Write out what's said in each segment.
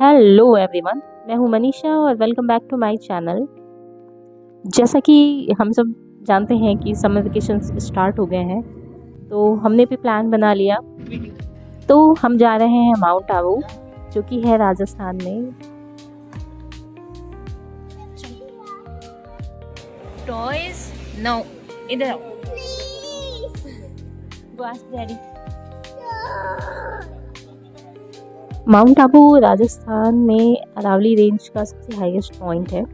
Hello everyone, मैं हूं मनीषा और welcome back to my channel. जैसा कि हम सब जानते हैं कि समर वेकेशंस स्टार्ट हो गए हैं, तो हमने भी प्लान बना लिया। तो हम जा रहे हैं माउंट आबू, जो कि है राजस्थान में। टॉयज नो, इधर आओ। बस डैडी। माउंट आबू राजस्थान में अरावली रेंज का सबसे हाईएस्ट पॉइंट है।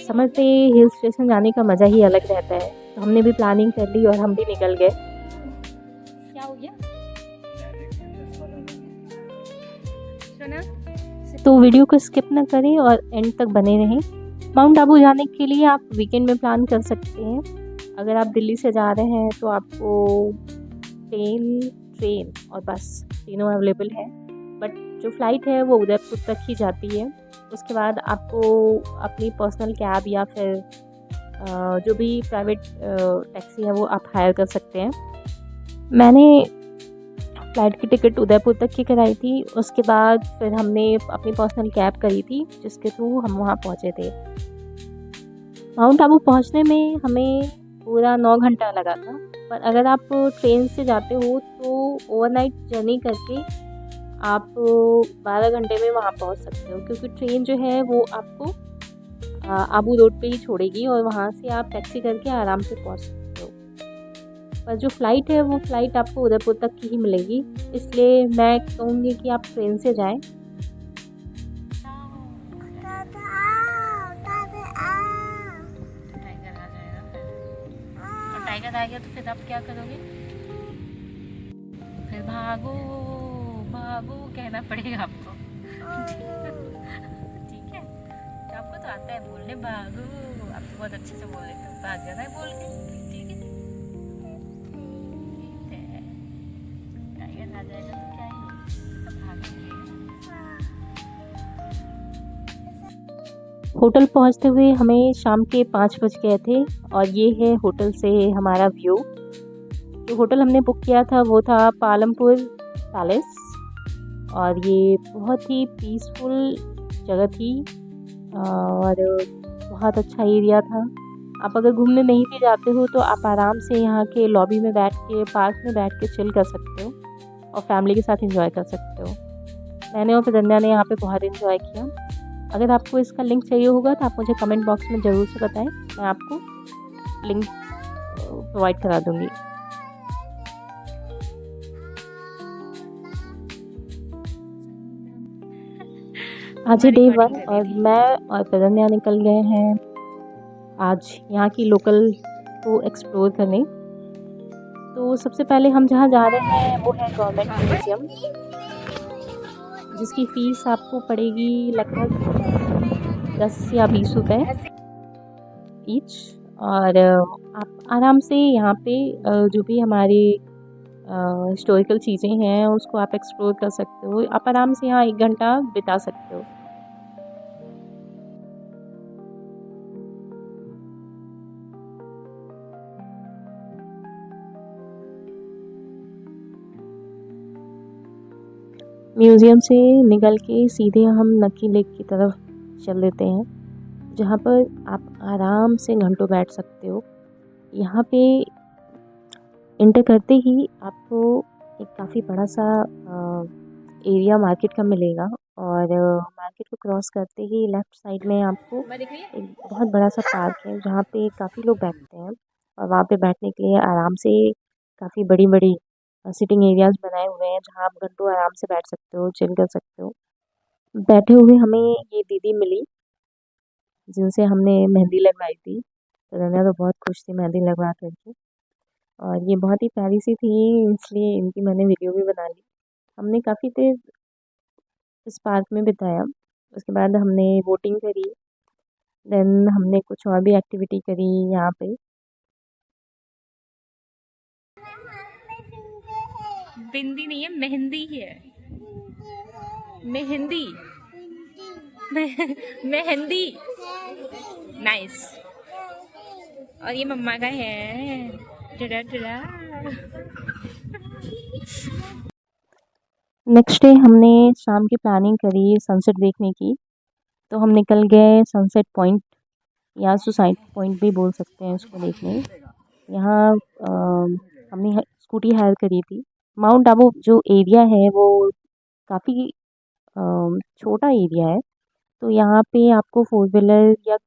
समर पे हिल स्टेशन जाने का मज़ा ही अलग रहता है। तो हमने भी प्लानिंग कर ली और हम भी निकल गए। क्या हो गया सुना? तो वीडियो को स्किप ना करें और एंड तक बने रहें। माउंट आबू जाने के लिए आप वीकेंड में प्लान कर सकते हैं। अगर आप दिल्ली से जा रहे हैं तो आपको ट्रेन और बस तीनों अवेलेबल है, बट जो फ़्लाइट है वो उदयपुर तक ही जाती है। उसके बाद आपको अपनी पर्सनल कैब या फिर जो भी प्राइवेट टैक्सी है वो आप हायर कर सकते हैं। मैंने फ़्लाइट की टिकट उदयपुर तक की कराई थी। उसके बाद फिर हमने अपनी पर्सनल कैब करी थी, जिसके थ्रू हम वहाँ पहुँचे थे। माउंट आबू पहुँचने में हमें पूरा 9 घंटा लगा था, पर अगर आप ट्रेन से जाते हो तो ओवरनाइट जर्नी करके आप 12 घंटे में वहाँ पहुँच सकते हो, क्योंकि ट्रेन जो है वो आपको आबू रोड पे ही छोड़ेगी और वहाँ से आप टैक्सी करके आराम से पहुँच सकते हो। पर जो फ़्लाइट है वो फ़्लाइट आपको उदयपुर तक की ही मिलेगी, इसलिए मैं कहूँगी कि आप ट्रेन से जाएं। टाइगर आ गया तो फिर आप क्या करोगे? फिर भागो भागो कहना पड़ेगा आपको। ठीक है, तो आपको तो आता है बोलने भागो, आप तो बहुत अच्छे से बोल लेते हो, भाग जाना है बोल के। ठीक है, ठीक है। टाइगर आ जाएगा तो क्या ही, सब भागेंगे। होटल पहुँचते हुए हमें शाम के 5 बज गए थे और ये है होटल से हमारा व्यू। जो होटल हमने बुक किया था वो था पालमपुर पैलेस, और ये बहुत ही पीसफुल जगह थी और बहुत अच्छा एरिया था। आप अगर घूमने नहीं भी जाते हो तो आप आराम से यहाँ के लॉबी में बैठ के, पार्क में बैठ के चिल कर सकते हो और फैमिली के साथ एंजॉय कर सकते हो। मैंने और प्रदन्या ने यहाँ पे बहुत एंजॉय किया। अगर आपको इसका लिंक चाहिए होगा तो आप मुझे कमेंट बॉक्स में ज़रूर से बताएं, मैं आपको लिंक प्रोवाइड करा दूँगी। आज है डे 1 और मैं और प्रदन्या निकल गए हैं आज यहाँ की लोकल को एक्सप्लोर करने। तो सबसे पहले हम जहाँ जा रहे हैं वो है गवर्नमेंट म्यूज़ियम, जिसकी फ़ीस आपको पड़ेगी लगभग 10 या 20 रुपए ईच। और आप आराम से यहाँ पे जो भी हमारी हिस्टोरिकल चीज़ें हैं उसको आप एक्सप्लोर कर सकते हो। आप आराम से यहाँ 1 घंटा बिता सकते हो। म्यूज़ियम से निकल के सीधे हम नक्की लेक की तरफ चल देते हैं, जहाँ पर आप आराम से घंटों बैठ सकते हो। यहाँ पे एंटर करते ही आपको एक काफ़ी बड़ा सा एरिया मार्केट का मिलेगा, और मार्केट को क्रॉस करते ही लेफ़्ट साइड में आपको एक बहुत बड़ा सा पार्क है, जहाँ पे काफ़ी लोग बैठते हैं और वहाँ पे बैठने के लिए आराम से काफ़ी बड़ी-बड़ी सिटिंग एरियाज़ बनाए हुए हैं, जहाँ आप घंटों आराम से बैठ सकते हो, चिल कर सकते हो। बैठे हुए हमें ये दीदी मिली, जिनसे हमने मेहंदी लगवाई थी। तो रंजना तो बहुत खुश थी मेहंदी लगवा करके, और ये बहुत ही प्यारी सी थी, इसलिए इनकी मैंने वीडियो भी बना ली। हमने काफ़ी देर इस पार्क में बिताया। उसके बाद हमने बोटिंग करी, देन हमने कुछ और भी एक्टिविटी करी यहाँ पे। बिंदी नहीं है, मेहंदी है। मेहंदी मेहंदी नाइस। और ये मम्मा का है। टड़ा टड़ा। नेक्स्ट डे हमने शाम की प्लानिंग करी सनसेट देखने की, तो हम निकल गए सनसेट पॉइंट या सुसाइड पॉइंट भी बोल सकते हैं उसको देखने। यहाँ हमने स्कूटी हायर करी थी। माउंट आबू जो एरिया है वो काफ़ी छोटा एरिया है, तो यहाँ पे आपको फोर व्हीलर या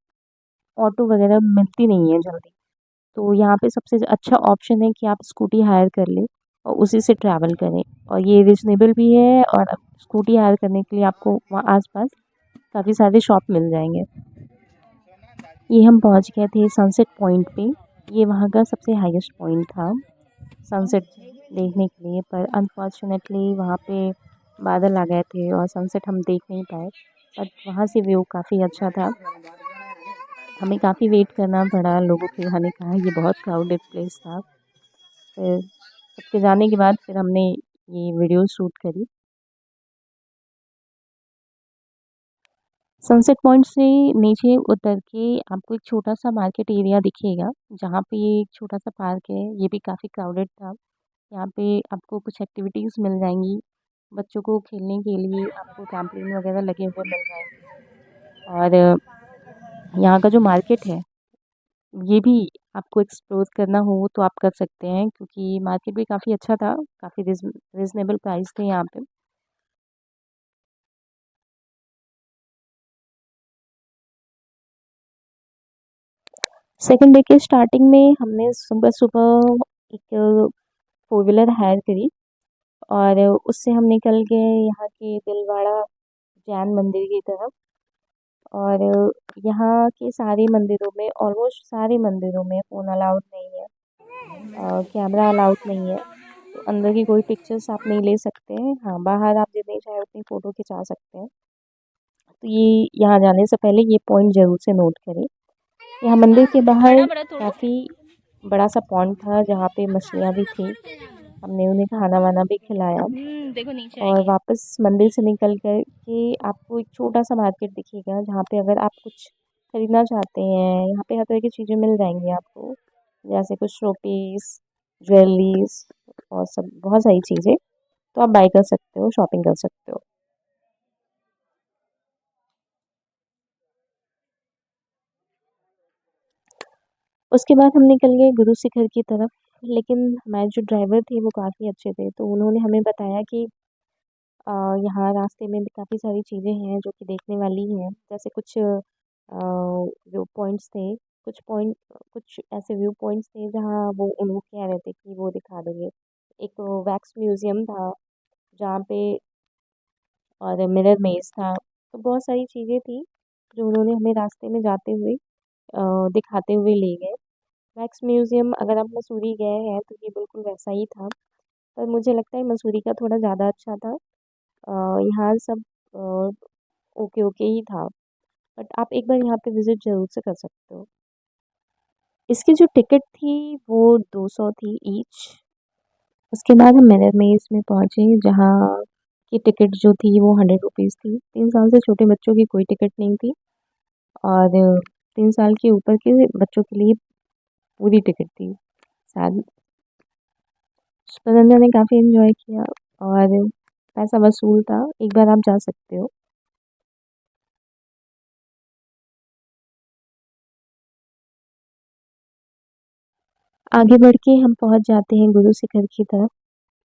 ऑटो वगैरह मिलती नहीं है जल्दी। तो यहाँ पे सबसे अच्छा ऑप्शन है कि आप स्कूटी हायर कर लें और उसी से ट्रैवल करें, और ये रिजनेबल भी है। और स्कूटी हायर करने के लिए आपको वहाँ आसपास काफ़ी सारे शॉप मिल जाएंगे। ये हम पहुँच गए थे सनसेट पॉइंट पे। ये वहाँ का सबसे हाईएस्ट पॉइंट था सनसेट देखने के लिए, पर अनफॉर्चुनेटली वहाँ पे बादल आ गए थे और सनसेट हम देख नहीं पाए। बट वहाँ से व्यू काफ़ी अच्छा था। हमें काफ़ी वेट करना पड़ा, लोगों के आने का। ये बहुत क्राउडेड प्लेस था। फिर सबके जाने के बाद फिर हमने ये वीडियो शूट करी। सनसेट पॉइंट से नीचे उतर के आपको एक छोटा सा मार्केट एरिया दिखेगा, जहाँ पे एक छोटा सा पार्क है। ये भी काफ़ी क्राउडेड था। यहाँ पे आपको कुछ एक्टिविटीज़ मिल जाएंगी, बच्चों को खेलने के लिए आपको ट्रैम्पोलिन वगैरह लगे हुए मिल जाएंगे। और यहाँ का जो मार्केट है ये भी आपको एक्सप्लोर करना हो तो आप कर सकते हैं, क्योंकि मार्केट भी काफ़ी अच्छा था। काफ़ी रिजनेबल प्राइस थे यहाँ पे। सेकंड डे के स्टार्टिंग में हमने सुबह सुबह एक फोर व्हीलर हायर करी, और उससे हम निकल गए यहाँ के दिलवाड़ा जैन मंदिर की तरफ। और यहाँ के सारे मंदिरों में, ऑलमोस्ट सारे मंदिरों में फ़ोन अलाउड नहीं है, कैमरा अलाउड नहीं है। तो अंदर की कोई पिक्चर्स आप नहीं ले सकते हैं। हाँ, बाहर आप जितनी चाहे उतनी फ़ोटो खिंचा सकते हैं। तो ये यहाँ जाने से पहले ये पॉइंट ज़रूर से नोट करें। यहाँ मंदिर के बाहर बड़ा बड़ा तोड़ो। काफ़ी बड़ा सा पॉन्ड था जहाँ पे मछलियाँ भी थी। हमने उन्हें खाना वाना भी खिलाया। देखो नीचे और आएंगे। वापस मंदिर से निकल कर के आपको एक छोटा सा मार्केट दिखेगा, जहाँ पे अगर आप कुछ खरीदना चाहते हैं, यहाँ पे हर तरह की चीज़ें मिल जाएंगी आपको, जैसे कुछ शोपीस, ज्वेलरीज और सब बहुत सारी चीज़ें। तो आप बाय कर सकते हो, शॉपिंग कर सकते हो। उसके बाद हम निकल गए गुरु शिखर की तरफ। लेकिन हमारे जो ड्राइवर थे वो काफ़ी अच्छे थे, तो उन्होंने हमें बताया कि अ, यहाँ रास्ते में भी काफ़ी सारी चीज़ें हैं जो कि देखने वाली हैं। जैसे कुछ व्यू पॉइंट्स थे, कुछ ऐसे व्यू पॉइंट्स थे जहाँ वो उन लोग कह रहे थे कि वो दिखा देंगे। एक वैक्स म्यूज़ियम था जहाँ पे, और मिरर मेज़ था। तो बहुत सारी चीज़ें थी जो उन्होंने हमें रास्ते में जाते हुए दिखाते हुए ले गए। वैक्स म्यूज़ियम अगर आप मसूरी गए हैं तो ये बिल्कुल वैसा ही था, पर मुझे लगता है मसूरी का थोड़ा ज़्यादा अच्छा था। यहाँ सब ओके ओके ही था, बट आप एक बार यहाँ पे विज़िट ज़रूर से कर सकते हो। इसकी जो टिकट थी वो 200 थी ईच। उसके बाद हम मिरर मेज़ में पहुँचे, जहाँ की टिकट जो थी वो 100 रुपीज़ थी। 3 साल से छोटे बच्चों की कोई टिकट नहीं थी, और 3 साल के ऊपर के बच्चों के लिए पूरी टिकट थी। शायद सुनंदा ने काफ़ी एंजॉय किया, और पैसा वसूल था। एक बार आप जा सकते हो। आगे बढ़ के हम पहुंच जाते हैं गुरु शिखर की तरफ।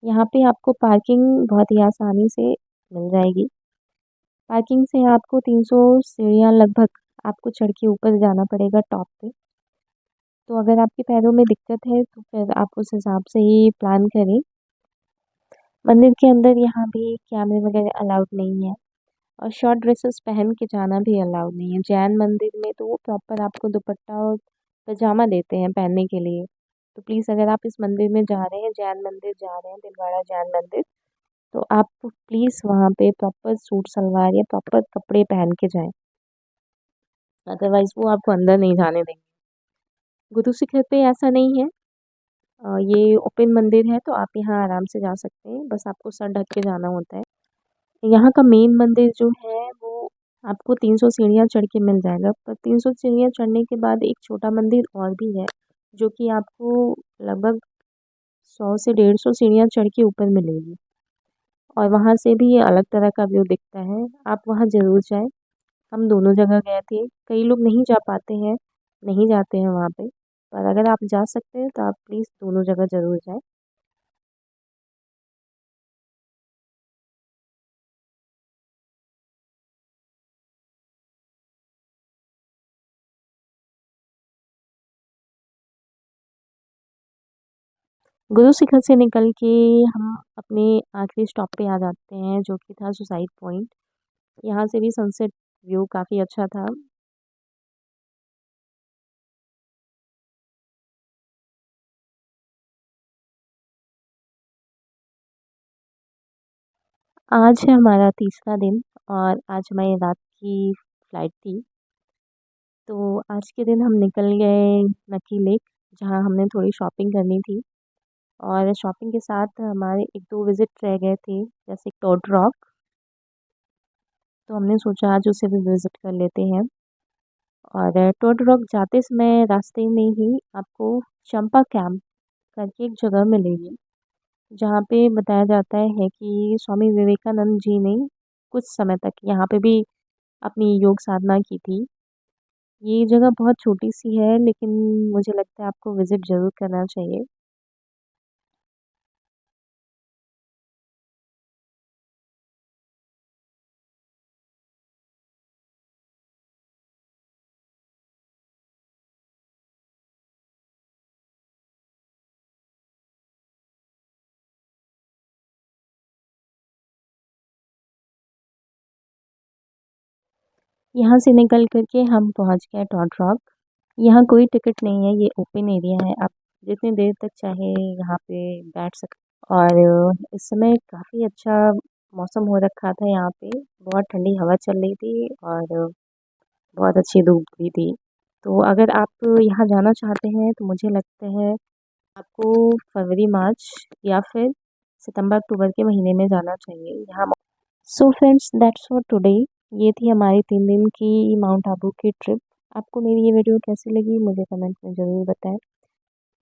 यहाँ पे आपको पार्किंग बहुत ही आसानी से मिल जाएगी। पार्किंग से आपको 300 सीढ़ियाँ लगभग आपको चढ़ के ऊपर जाना पड़ेगा टॉप पे। तो अगर आपके पैरों में दिक्कत है तो फिर आप उस हिसाब से ही प्लान करें। मंदिर के अंदर यहाँ भी कैमरे वगैरह अलाउड नहीं है, और शॉर्ट ड्रेसेस पहन के जाना भी अलाउड नहीं है। जैन मंदिर में तो वो प्रॉपर आपको दुपट्टा और पजामा देते हैं पहनने के लिए। तो प्लीज़ अगर आप इस मंदिर में जा रहे हैं, जैन मंदिर जा रहे हैं, दिलवाड़ा जैन मंदिर, तो आप प्लीज़ वहाँ पे प्रॉपर सूट सलवार या प्रॉपर कपड़े पहन के जाएं, अदरवाइज़ वो आपको अंदर नहीं जाने देंगे। गुरु शिखर पे ऐसा नहीं है। ये ओपन मंदिर है, तो आप यहाँ आराम से जा सकते हैं, बस आपको सर ढक के जाना होता है। यहाँ का मेन मंदिर जो है वो आपको 300 सीढ़ियाँ चढ़ के मिल जाएगा, पर 300 सीढ़ियाँ चढ़ने के बाद एक छोटा मंदिर और भी है, जो कि आपको लगभग 100 से 150 सीढ़ियाँ चढ़ के ऊपर मिलेगी। और वहाँ से भी अलग तरह का व्यू दिखता है, आप वहाँ ज़रूर जाएँ। हम दोनों जगह गए थे, कई लोग नहीं जा पाते हैं, नहीं जाते हैं वहाँ पे, पर अगर आप जा सकते हैं तो आप प्लीज़ दोनों जगह ज़रूर जाएँ। गुरु शिखर से निकल के हम अपने आखिरी स्टॉप पे आ जाते हैं, जो कि था सुसाइड पॉइंट। यहाँ से भी सनसेट व्यू काफ़ी अच्छा था। आज है हमारा तीसरा दिन और आज हमारी रात की फ़्लाइट थी। तो आज के दिन हम निकल गए नक्की लेक, जहाँ हमने थोड़ी शॉपिंग करनी थी और शॉपिंग के साथ हमारे 1-2 विज़िट रह गए थे, जैसे टोड रॉक। तो हमने सोचा आज उसे भी विज़िट कर लेते हैं। और टोड रॉक जाते समय रास्ते में ही आपको चंपा कैंप करके एक जगह मिलेगी, जहाँ पे बताया जाता है कि स्वामी विवेकानंद जी ने कुछ समय तक यहाँ पे भी अपनी योग साधना की थी। ये जगह बहुत छोटी-सी है, लेकिन मुझे लगता है आपको विज़िट ज़रूर करना चाहिए। यहाँ से निकल कर के हम पहुँच गए टोड रॉक। यहाँ कोई टिकट नहीं है, ये ओपन एरिया है, आप जितनी देर तक चाहे यहाँ पे बैठ सकते। और इस समय काफ़ी अच्छा मौसम हो रखा था यहाँ पे, बहुत ठंडी हवा चल रही थी और बहुत अच्छी धूप भी थी। तो अगर आप यहाँ जाना चाहते हैं तो मुझे लगता है आपको फरवरी, मार्च या फिर सितंबर-अक्टूबर के महीने में जाना चाहिए यहाँ। So friends, that's for today. ये थी हमारी 3 दिन की माउंट आबू की ट्रिप। आपको मेरी ये वीडियो कैसी लगी मुझे कमेंट में ज़रूर बताएं।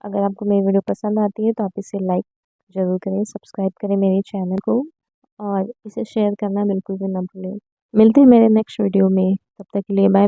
अगर आपको मेरी वीडियो पसंद आती है तो आप इसे लाइक ज़रूर करें, सब्सक्राइब करें मेरे चैनल को और इसे शेयर करना बिल्कुल भी ना भूलें। मिलते हैं मेरे नेक्स्ट वीडियो में, तब तक के लिए बाय बाय।